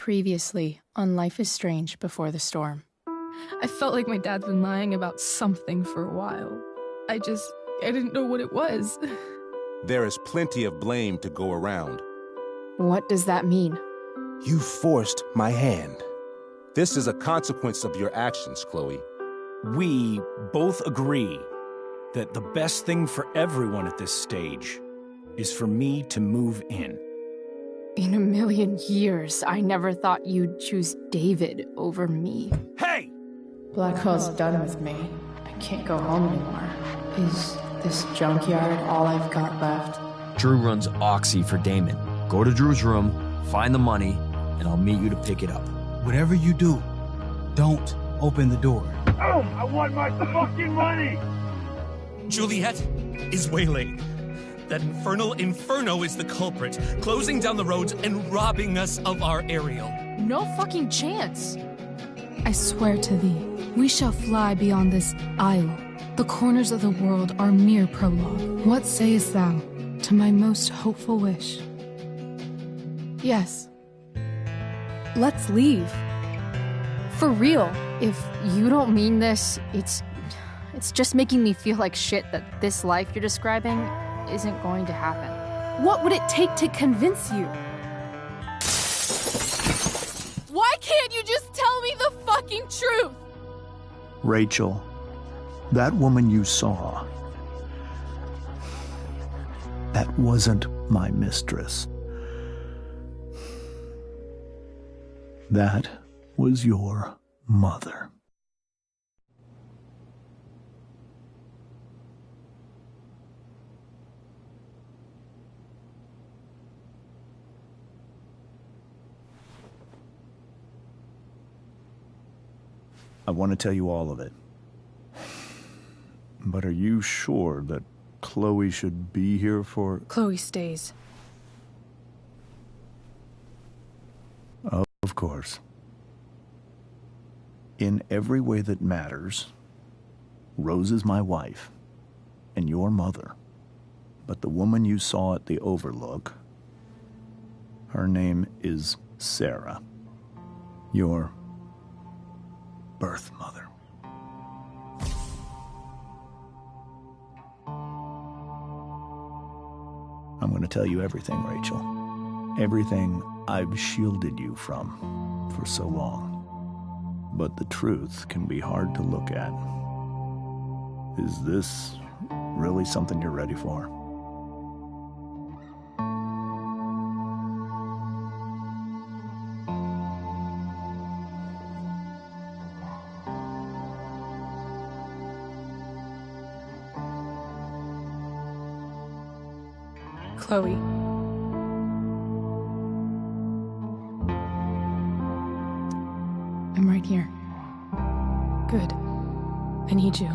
Previously on Life is Strange Before the Storm. I felt like my dad's been lying about something for a while. I didn't know what it was. There is plenty of blame to go around. What does that mean? You forced my hand. This is a consequence of your actions, Chloe. We both agree that the best thing for everyone at this stage is for me to move in. In a million years, I never thought you'd choose David over me. Hey! Blackwell's done with me. I can't go home anymore. Is this junkyard all I've got left? Drew runs Oxy for Damon. Go to Drew's room, find the money, and I'll meet you to pick it up. Whatever you do, don't open the door. Oh, I want my fucking money! Juliet is waylaid. That infernal Inferno is the culprit, closing down the roads and robbing us of our aerial. No fucking chance. I swear to thee, we shall fly beyond this isle. The corners of the world are mere prologue. What sayest thou to my most hopeful wish? Yes. Let's leave. For real. If you don't mean this, it's just making me feel like shit that this life you're describing isn't going to happen. What would it take to convince you? Why can't you just tell me the fucking truth? Rachel, that woman you saw, that wasn't my mistress. That was your mother. I want to tell you all of it. But are you sure that Chloe should be here for... Chloe stays. Of course. In every way that matters, Rose is my wife and your mother. But the woman you saw at the Overlook, her name is Sarah. Your birth mother. I'm going to tell you everything, Rachel. Everything I've shielded you from for so long. But the truth can be hard to look at. Is this really something you're ready for? Chloe. I'm right here. Good. I need you.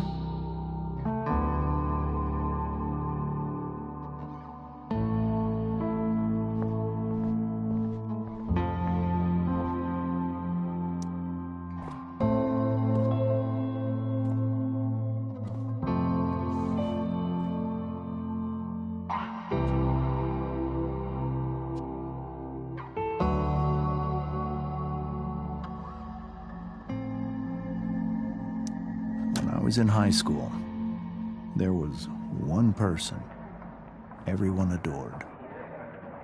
I was in high school. There was one person everyone adored.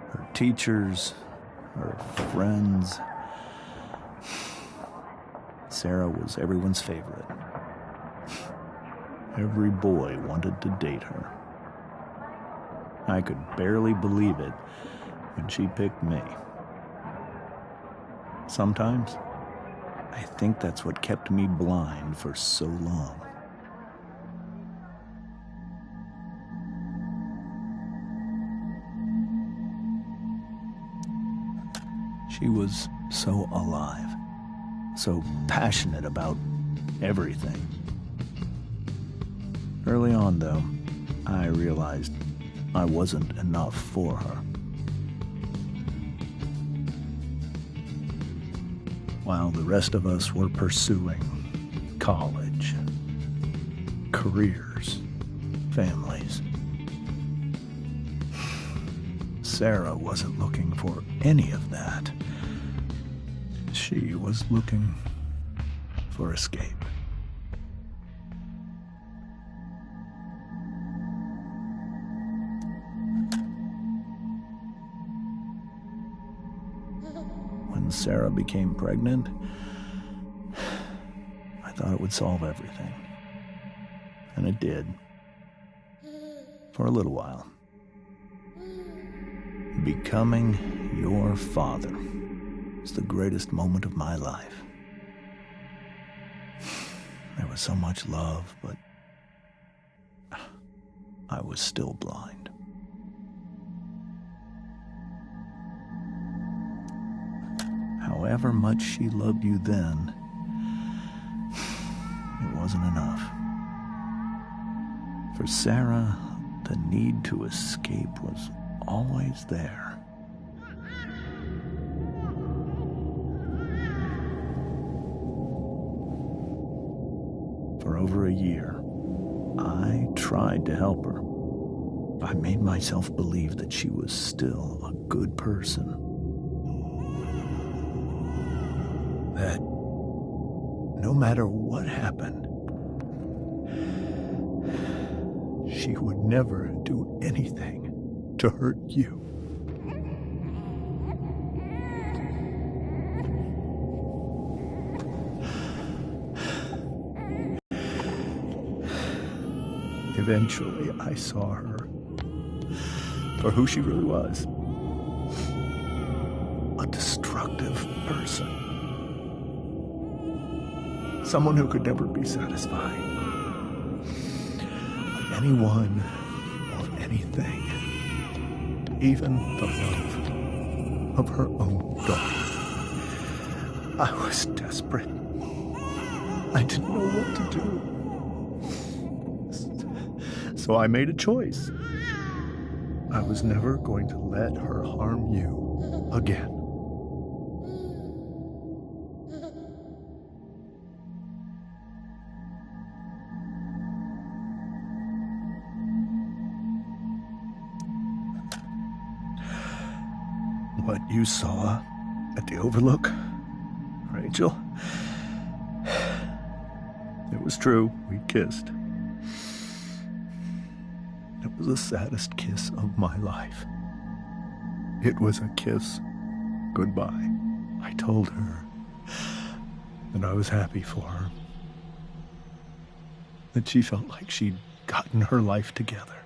Her teachers, her friends. Sarah was everyone's favorite. Every boy wanted to date her. I could barely believe it when she picked me. Sometimes, I think that's what kept me blind for so long. She was so alive, so passionate about everything. Early on, though, I realized I wasn't enough for her. While the rest of us were pursuing college, careers, families, Sarah wasn't looking for any of that. She was looking for escape. When Sarah became pregnant, I thought it would solve everything. And it did. For a little while. Becoming your father was the greatest moment of my life. There was so much love, but I was still blind. However much she loved you then, it wasn't enough. For Sarah, the need to escape was always there. For over a year, I tried to help her. I made myself believe that she was still a good person. That no matter what happened, she would never do anything to hurt you. Eventually, I saw her for who she really was. A destructive person. Someone who could never be satisfied by anyone or anything. Even the love of her own daughter. I was desperate. I didn't know what to do. So I made a choice. I was never going to let her harm you again. What you saw at the Overlook, Rachel, it was true. We kissed. It was the saddest kiss of my life. It was a kiss goodbye. I told her that I was happy for her. That she felt like she'd gotten her life together.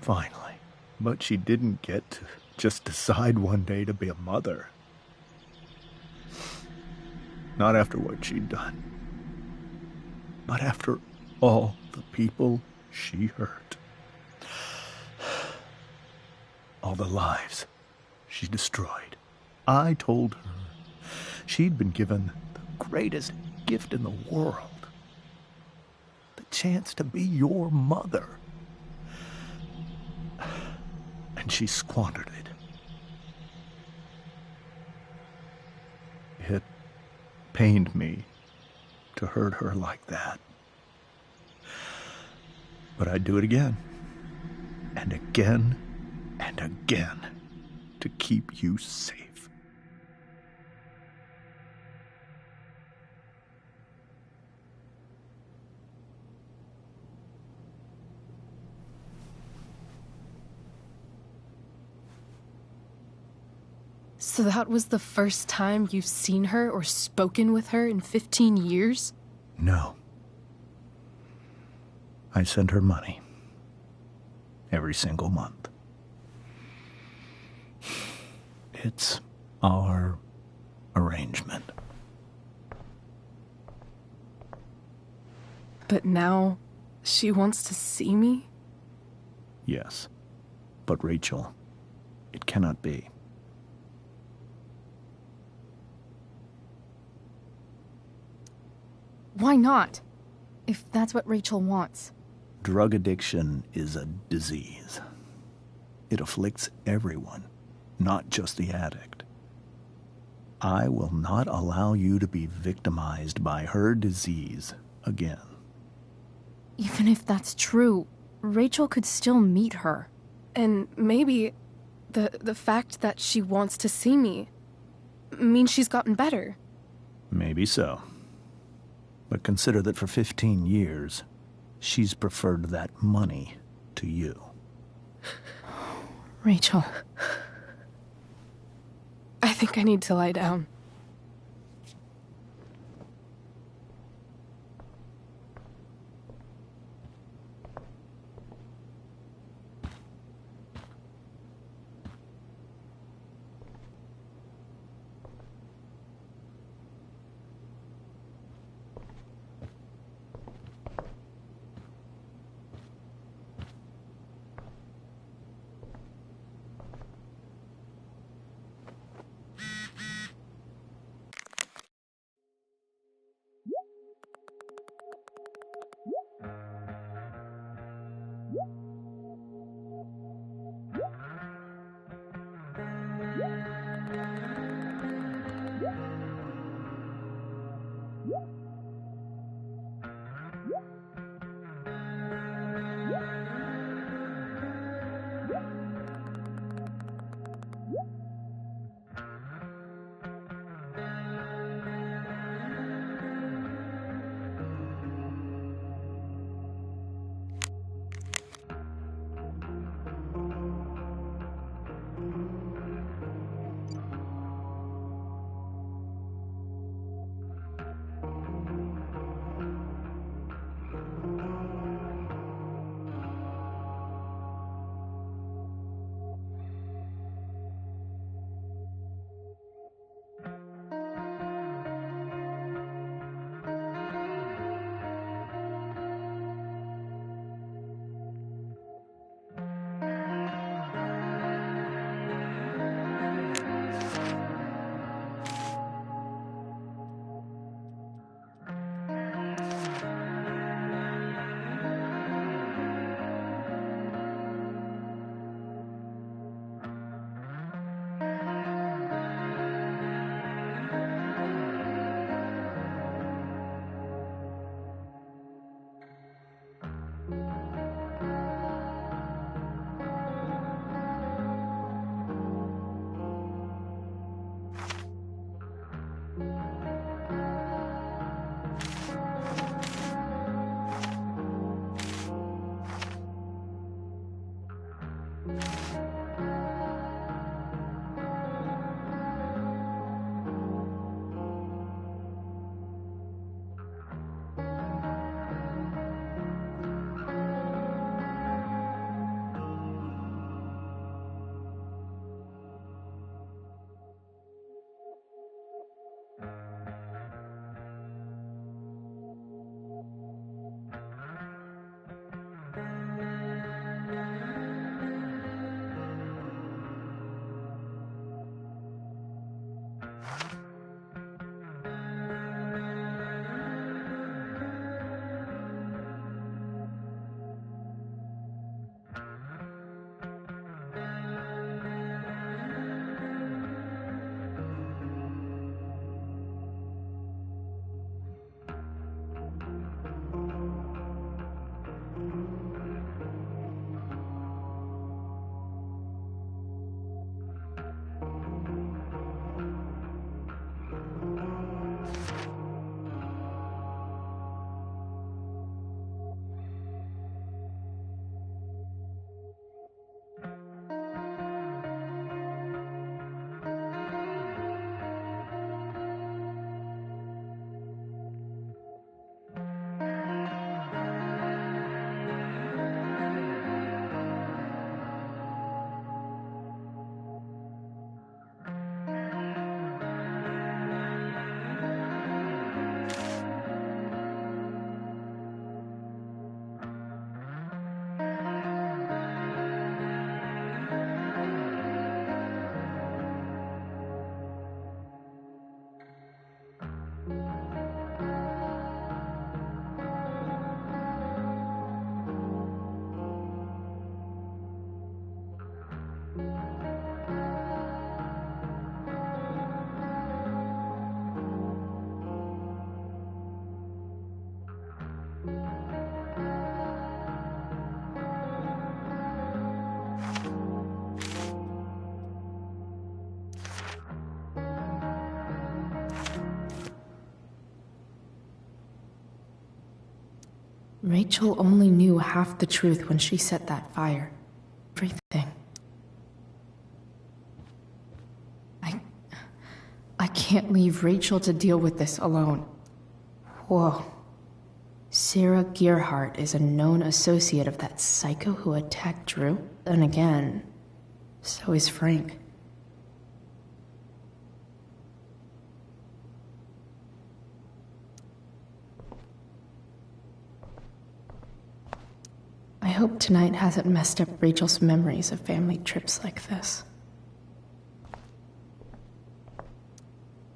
Finally. But she didn't get to just decide one day to be a mother. Not after what she'd done. Not after all the people she hurt. All the lives she destroyed. I told her she'd been given the greatest gift in the world. The chance to be your mother. And she squandered it. It pained me to hurt her like that. But I'd do it again. And again. And again. To keep you safe. So that was the first time you've seen her or spoken with her in 15 years? No. I sent her money. Every single month. It's our arrangement. But now, she wants to see me? Yes. But Rachel, it cannot be. Why not? If that's what Rachel wants. Drug addiction is a disease. It afflicts everyone, not just the addict. I will not allow you to be victimized by her disease again. Even if that's true, Rachel could still meet her. And maybe the fact that she wants to see me, mean she's gotten better. Maybe so. But consider that for 15 years, she's preferred that money to you. Rachel. I think I need to lie down. Rachel only knew half the truth when she set that fire. Everything. I can't leave Rachel to deal with this alone. Whoa. Sarah Gearhart is a known associate of that psycho who attacked Drew? And again, so is Frank. I hope tonight hasn't messed up Rachel's memories of family trips like this.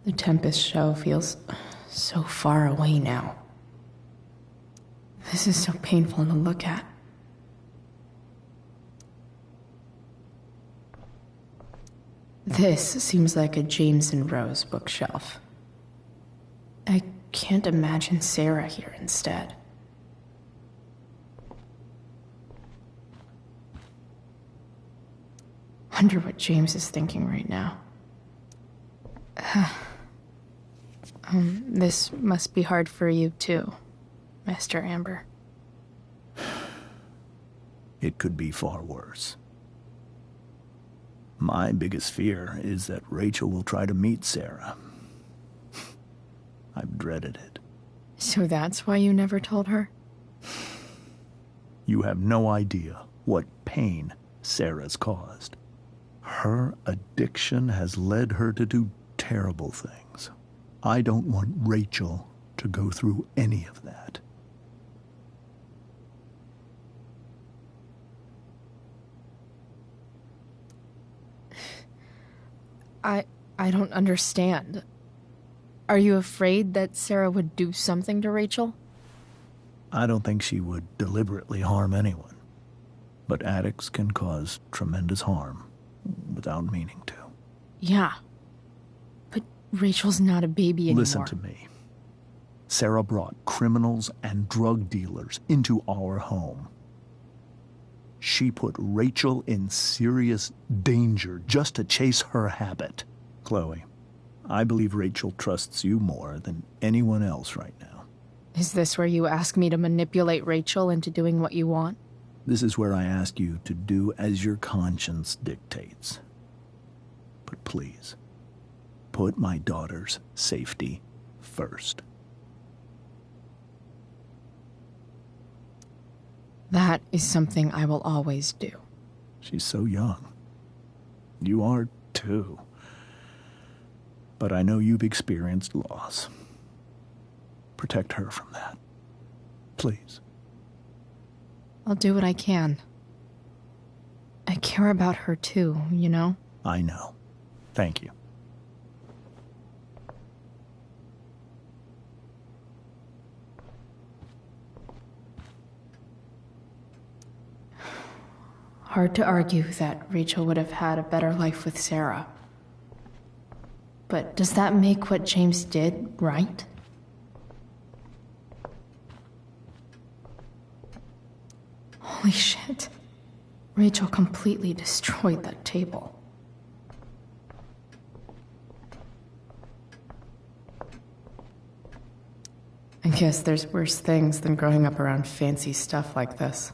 The Tempest show feels so far away now. This is so painful to look at. This seems like a James and Rose bookshelf. I can't imagine Sarah here instead. Wonder what James is thinking right now. This must be hard for you too, Master Amber. It could be far worse. My biggest fear is that Rachel will try to meet Sarah. I've dreaded it. So that's why you never told her? You have no idea what pain Sarah's caused. Her addiction has led her to do terrible things. I don't want Rachel to go through any of that. I don't understand. Are you afraid that Sarah would do something to Rachel? I don't think she would deliberately harm anyone. But addicts can cause tremendous harm without meaning to. Yeah. But Rachel's not a baby anymore. Listen to me. Sarah brought criminals and drug dealers into our home. She put Rachel in serious danger just to chase her habit. Chloe, I believe Rachel trusts you more than anyone else right now. Is this where you ask me to manipulate Rachel into doing what you want? This is where I ask you to do as your conscience dictates. But please, put my daughter's safety first. That is something I will always do. She's so young. You are too. But I know you've experienced loss. Protect her from that. Please. I'll do what I can. I care about her too, you know? I know. Thank you. Hard to argue that Rachel would have had a better life with Sarah. But does that make what James did right? Holy shit. Rachel completely destroyed that table. I guess there's worse things than growing up around fancy stuff like this.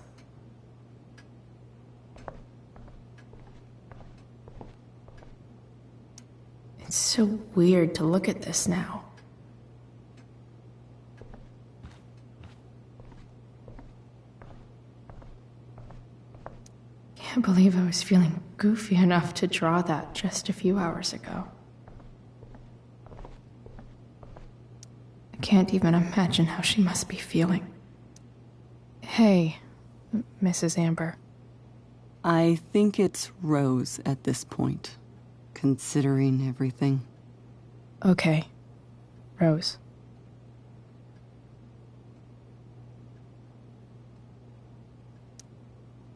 It's so weird to look at this now. Can't believe I was feeling goofy enough to draw that just a few hours ago. I can't even imagine how she must be feeling. Hey, Mrs. Amber. I think it's Rose at this point, considering everything. Okay, Rose.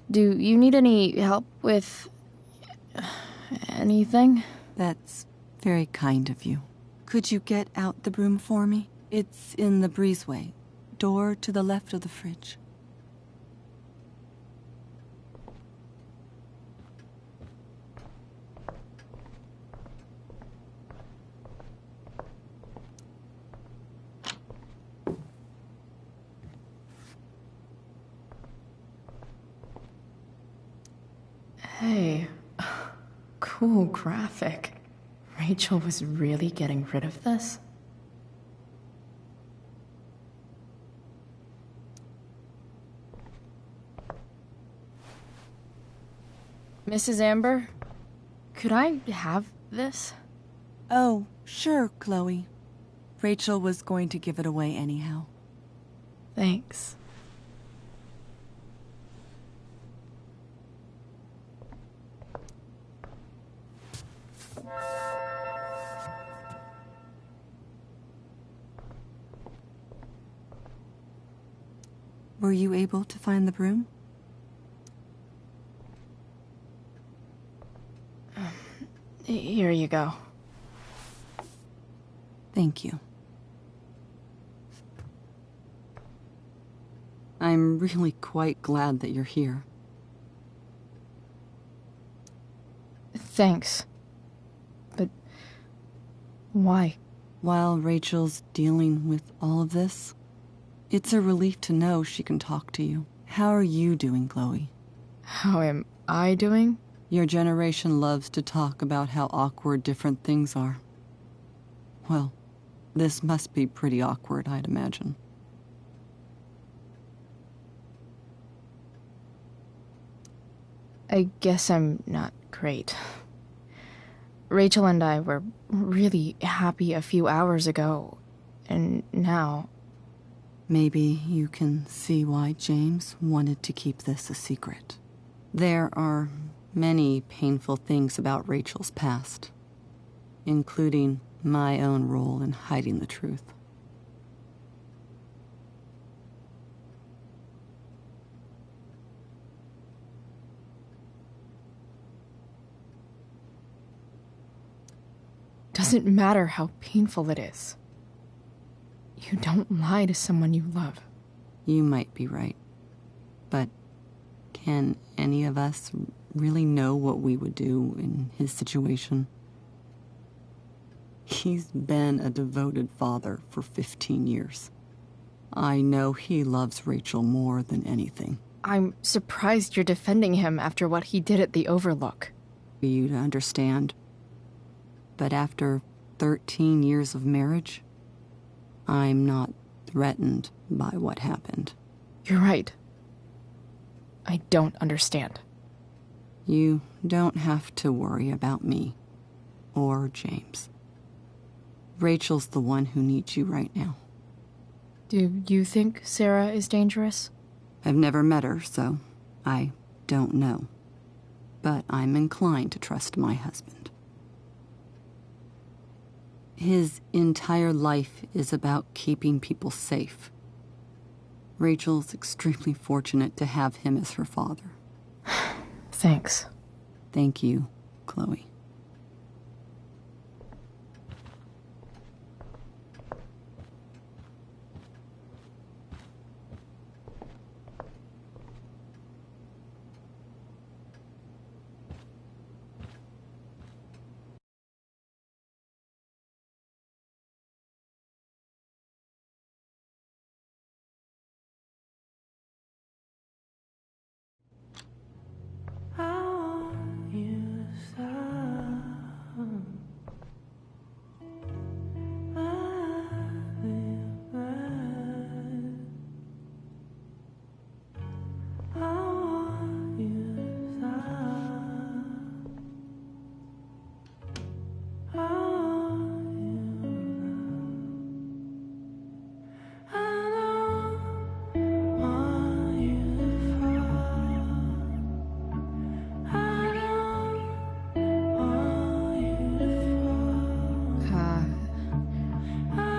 Do you need any help with anything? That's very kind of you. Could you get out the broom for me? It's in the breezeway, door to the left of the fridge. Ooh, graphic. Rachel was really getting rid of this? Mrs. Amber, could I have this? Oh, sure, Chloe. Rachel was going to give it away anyhow. Thanks. Were you able to find the broom? Here you go. Thank you. I'm really quite glad that you're here. Thanks. But why? While Rachel's dealing with all of this, it's a relief to know she can talk to you. How are you doing, Chloe? How am I doing? Your generation loves to talk about how awkward different things are. Well, this must be pretty awkward, I'd imagine. I guess I'm not great. Rachel and I were really happy a few hours ago, and now... Maybe you can see why James wanted to keep this a secret. There are many painful things about Rachel's past, including my own role in hiding the truth. Doesn't matter how painful it is. You don't lie to someone you love. You might be right, but can any of us really know what we would do in his situation? He's been a devoted father for 15 years. I know he loves Rachel more than anything. I'm surprised you're defending him after what he did at the Overlook. For you to understand. But after 13 years of marriage, I'm not threatened by what happened. You're right. I don't understand. You don't have to worry about me or James. Rachel's the one who needs you right now. Do you think Sarah is dangerous? I've never met her, so I don't know. But I'm inclined to trust my husband. His entire life is about keeping people safe. Rachel's extremely fortunate to have him as her father. Thanks. Thank you, Chloe.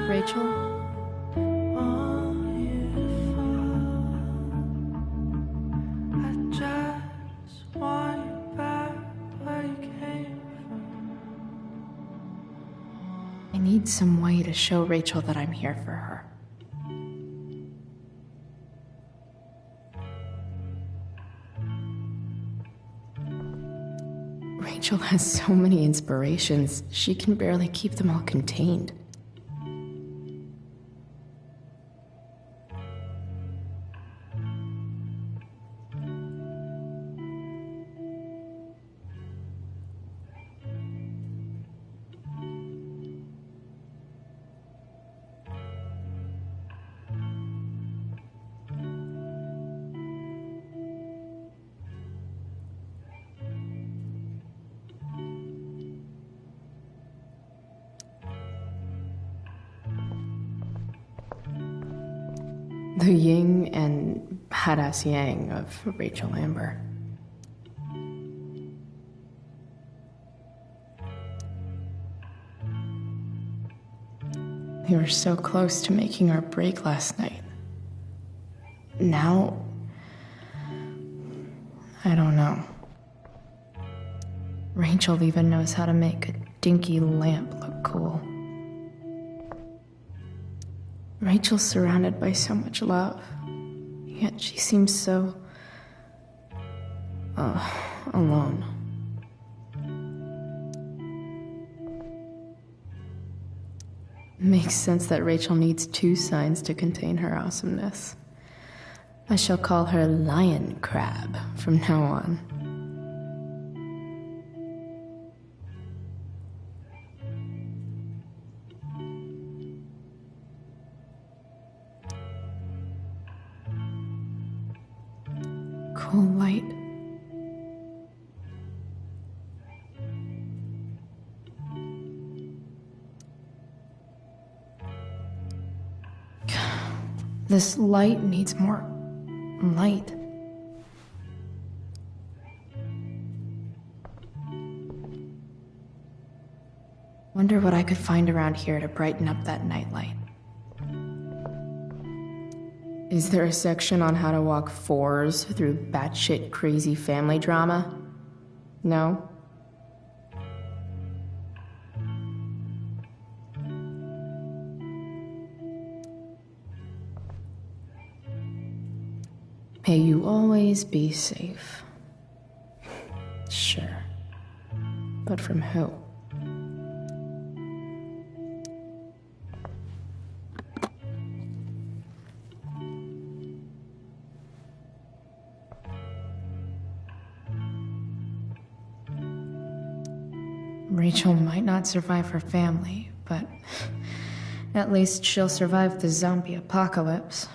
Rachel? I need some way to show Rachel that I'm here for her. Rachel has so many inspirations, she can barely keep them all contained. The yin and badass yang of Rachel Amber. We were so close to making our break last night. Now, I don't know. Rachel even knows how to make a dinky lamp look cool. Rachel's surrounded by so much love, yet she seems so... alone. Makes sense that Rachel needs 2 signs to contain her awesomeness. I shall call her Lion Crab from now on. Cool light. This light needs more light. Wonder what I could find around here to brighten up that nightlight. Is there a section on how to walk 4s through batshit crazy family drama? No? May you always be safe. Sure. But from who? Rachel might not survive her family, but at least she'll survive the zombie apocalypse.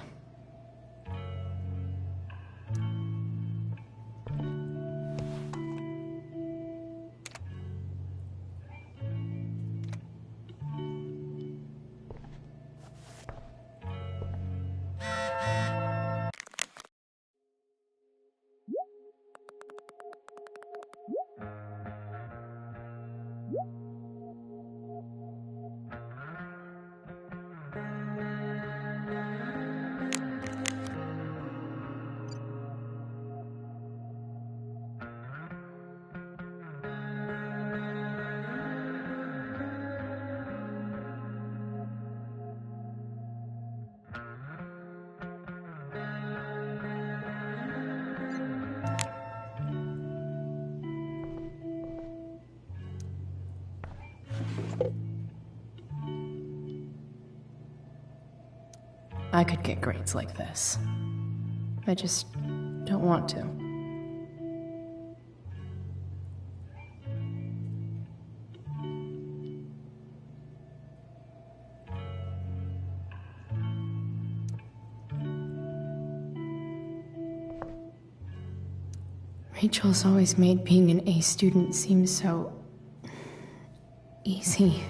I could get grades like this. I just don't want to. Rachel's always made being an A student seem so... easy.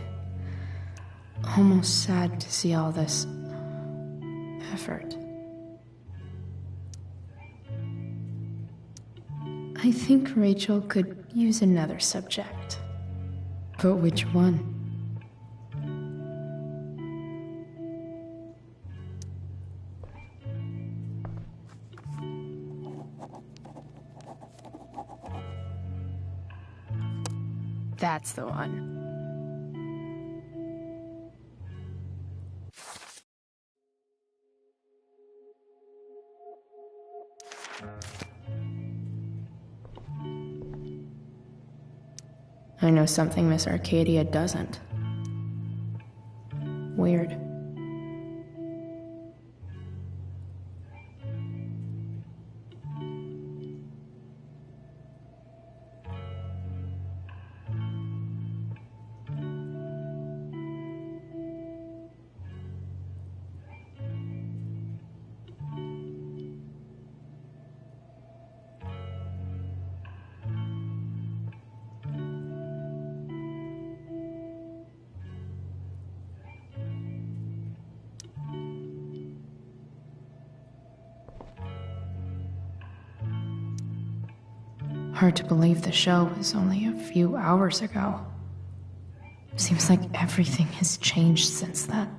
Almost sad to see all this... effort. I think Rachel could use another subject. But which one? That's the one. I know something Miss Arcadia doesn't. Weird. Hard to believe the show was only a few hours ago. Seems like everything has changed since then.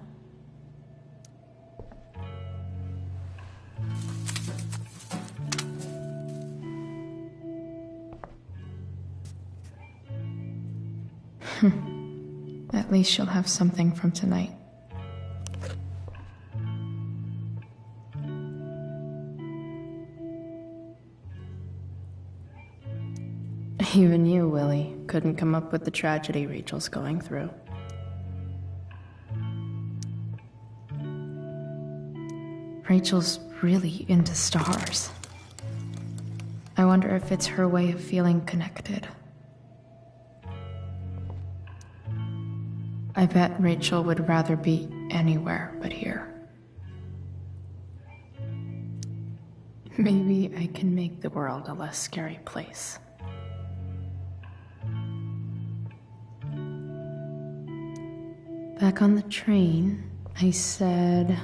At least she'll have something from tonight. Even you, Willie, couldn't come up with the tragedy Rachel's going through. Rachel's really into stars. I wonder if it's her way of feeling connected. I bet Rachel would rather be anywhere but here. Maybe I can make the world a less scary place. Back on the train, I said...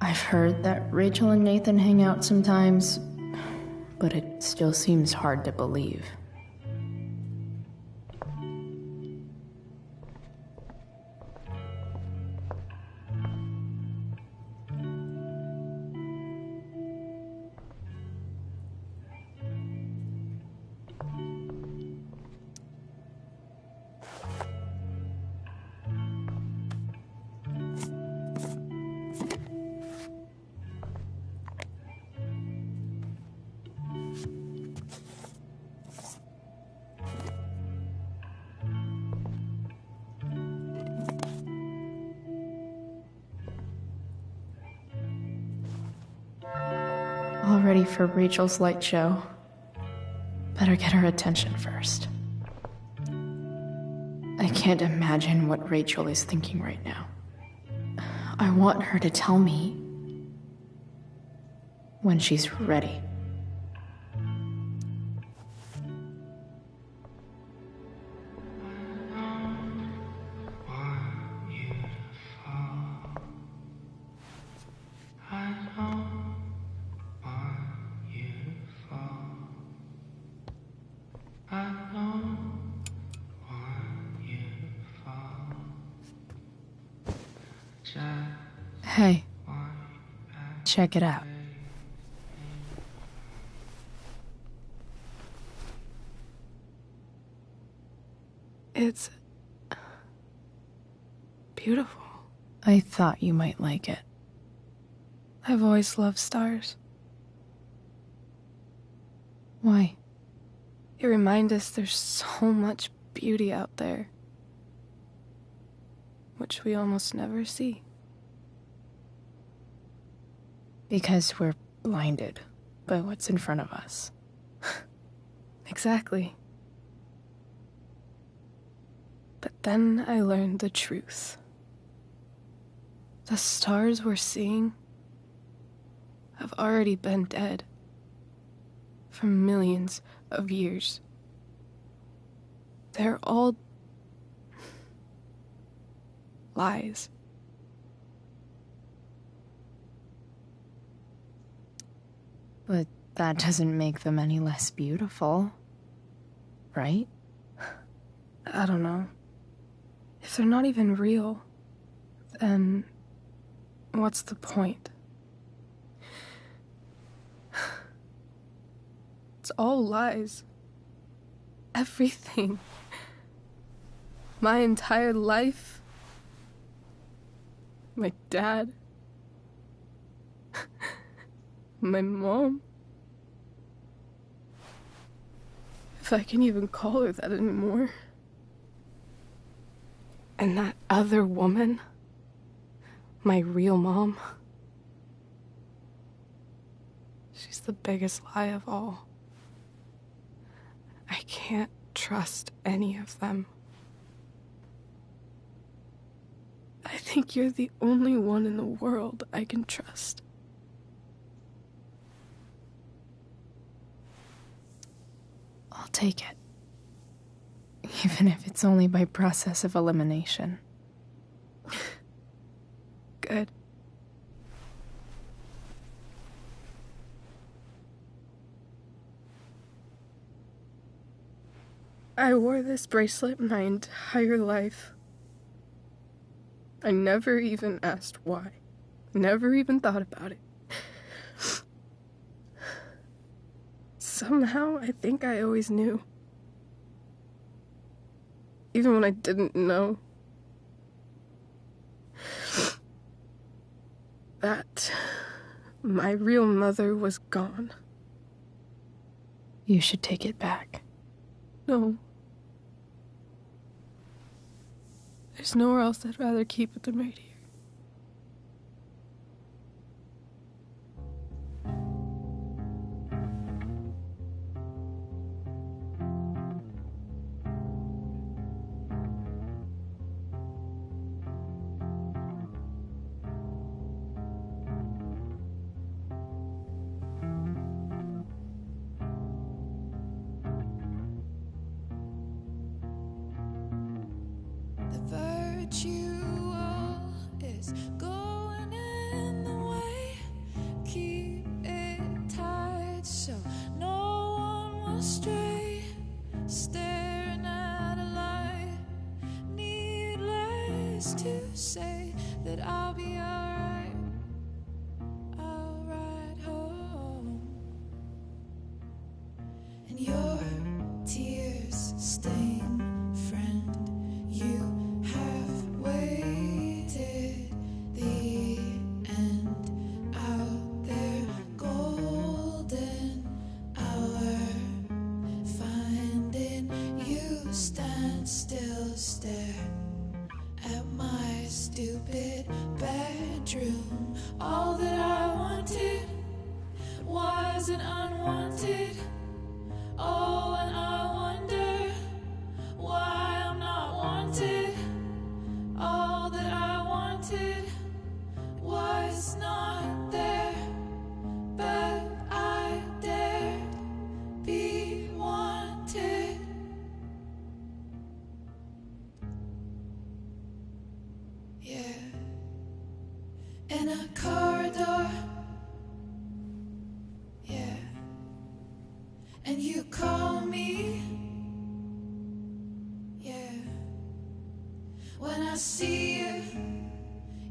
I've heard that Rachel and Nathan hang out sometimes, but it still seems hard to believe. All ready for Rachel's light show. Better get her attention first. I can't imagine what Rachel is thinking right now. I want her to tell me when she's ready. Hey, check it out. It's beautiful. I thought you might like it. I've always loved stars. Why? They remind us there's so much beauty out there, which we almost never see. Because we're blinded by what's in front of us. Exactly. But then I learned the truth. The stars we're seeing have already been dead for millions of years. They're all lies. But that doesn't make them any less beautiful, right? I don't know. If they're not even real, then what's the point? It's all lies. Everything. My entire life. My dad. My mom. If I can even call her that anymore. And that other woman. My real mom. She's the biggest lie of all. I can't trust any of them. I think think you're the only one in the world I can trust. I'll take it. Even if it's only by process of elimination. Good. I wore this bracelet my entire life. I never even asked why. Never even thought about it. Somehow, I think I always knew. Even when I didn't know. That my real mother was gone. You should take it back. No. There's nowhere else I'd rather keep it than right here. To say that I'll be alright, I'll ride home, and your tears stain friend, you have waited the end out there, golden hour, finding you stand still, stare at my stupid bedroom. All that I wanted wasn't unwanted. Oh, and I wonder why I'm not wanted. All that I wanted was not there, but I dared be wanted. Yeah, in a corridor. Yeah, and you call me. Yeah, when I see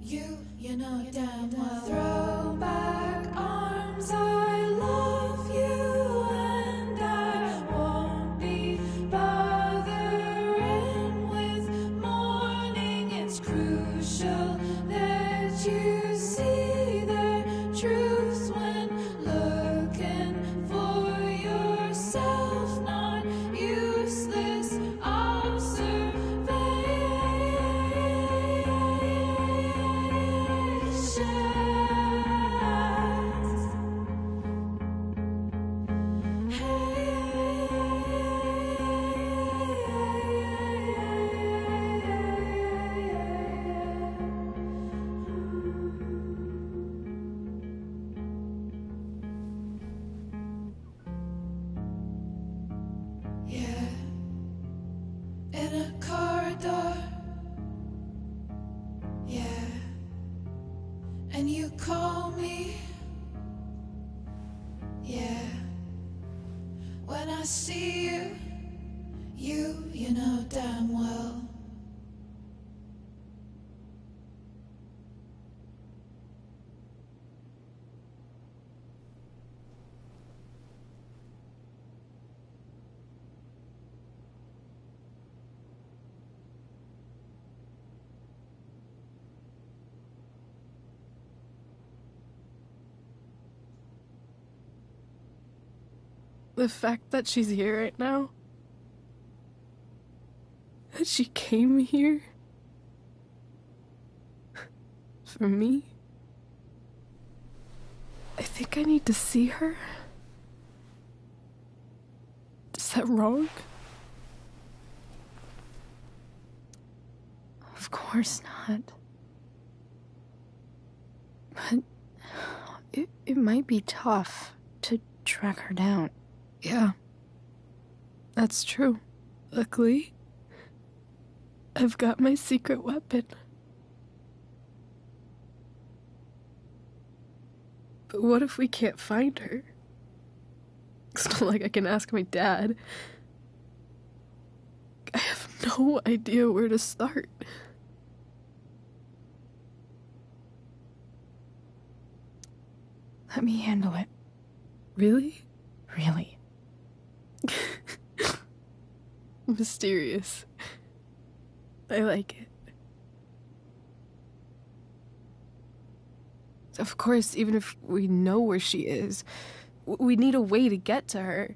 you, you know damn well. Throw back arms, I love you, and I won't be bothering with mourning. It's crucial that you see the truth when looking for yourself, not useless yeah, in a corridor. Yeah, and you call me. Yeah, when I see you know damn well. The fact that she's here right now, that she came here for me, I think I need to see her. Is that wrong? Of course not. But it might be tough to track her down. Yeah, that's true. Luckily, I've got my secret weapon. But what if we can't find her? It's not like I can ask my dad. I have no idea where to start. Let me handle it. Really? Really. Mysterious. I like it. Of course, even if we know where she is, we need a way to get to her.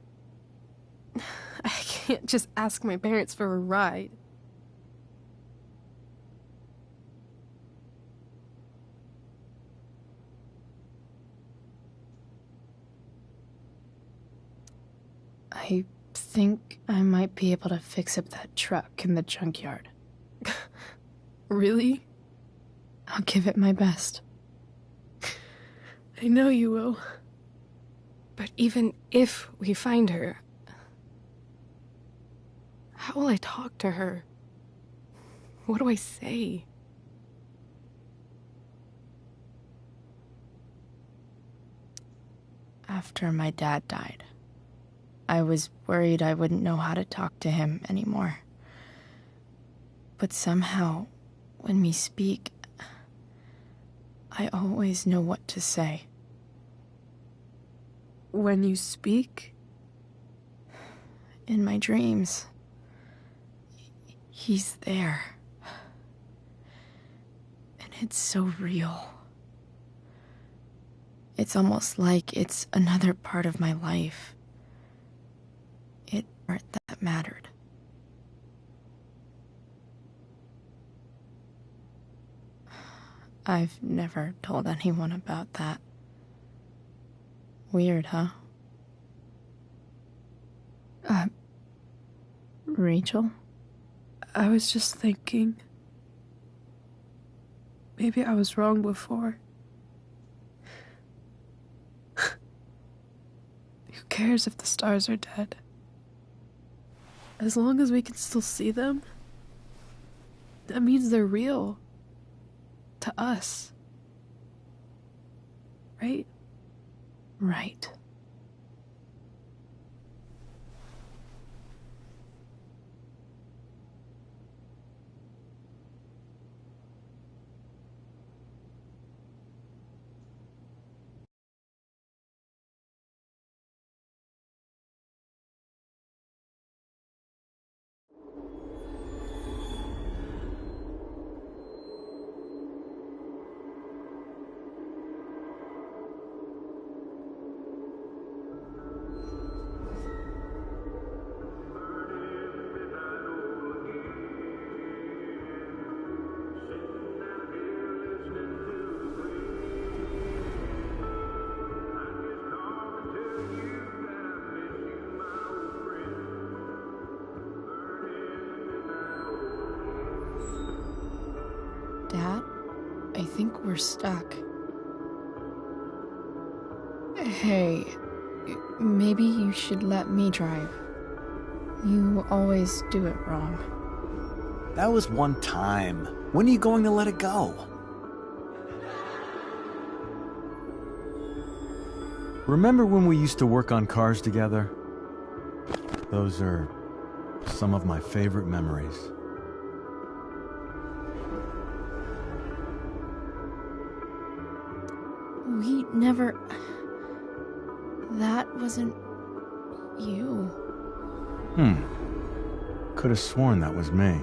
I can't just ask my parents for a ride. I think I might be able to fix up that truck in the junkyard. Really? I'll give it my best. I know you will. But even if we find her, how will I talk to her? What do I say? After my dad died, I was worried I wouldn't know how to talk to him anymore. But somehow, when we speak, I always know what to say. When you speak? In my dreams. He's there. And it's so real. It's almost like it's another part of my life. It part that mattered. I've never told anyone about that. Weird, huh? Rachel? I was just thinking. Maybe I was wrong before. Who cares if the stars are dead? As long as we can still see them, that means they're real. To us. Right? Right. Dad, I think we're stuck. Hey, maybe you should let me drive. You always do it wrong. That was one time. When are you going to let it go? Remember when we used to work on cars together? Those are some of my favorite memories. We never... That wasn't... you. Could have sworn that was me.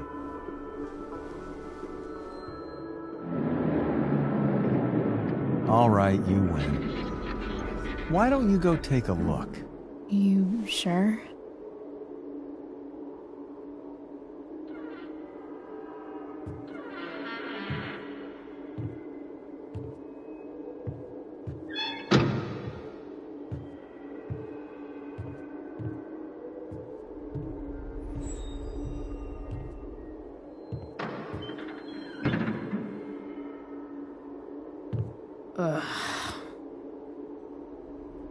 All right, you win. Why don't you go take a look? You sure?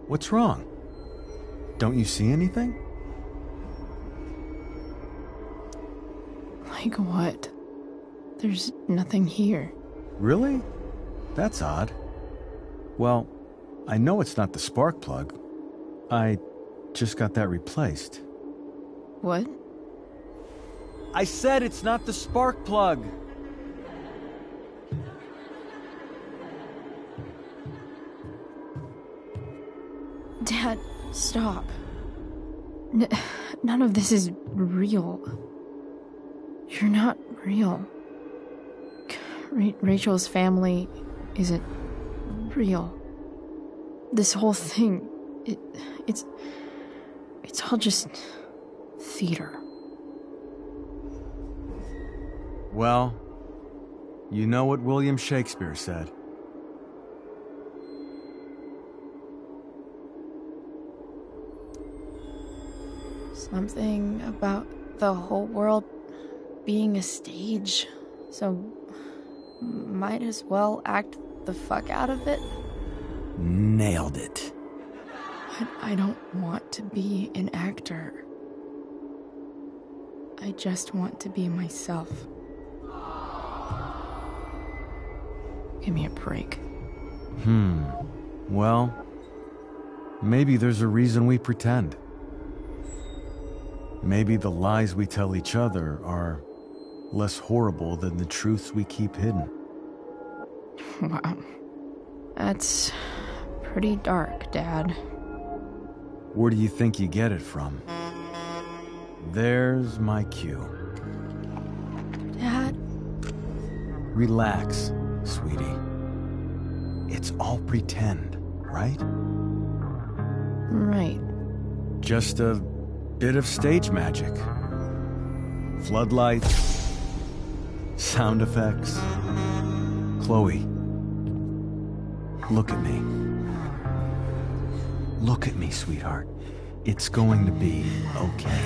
What's wrong? Don't you see anything? Like what? There's nothing here. Really? That's odd. Well, I know it's not the spark plug. I just got that replaced. What? I said it's not the spark plug! Dad, stop. None of this is real. You're not real. Rachel's family isn't real. This whole thing, it's all just theater. Well, you know what William Shakespeare said. Something about the whole world being a stage, so might as well act the fuck out of it. Nailed it. But I don't want to be an actor. I just want to be myself. Give me a break. Well, maybe there's a reason we pretend. Maybe the lies we tell each other are less horrible than the truths we keep hidden. Wow. That's pretty dark, Dad. Where do you think you get it from? There's my cue. Dad? Relax, sweetie. It's all pretend, right? Right. Just a bit of stage magic. Floodlights, sound effects. Chloe, look at me. Look at me, sweetheart. It's going to be okay.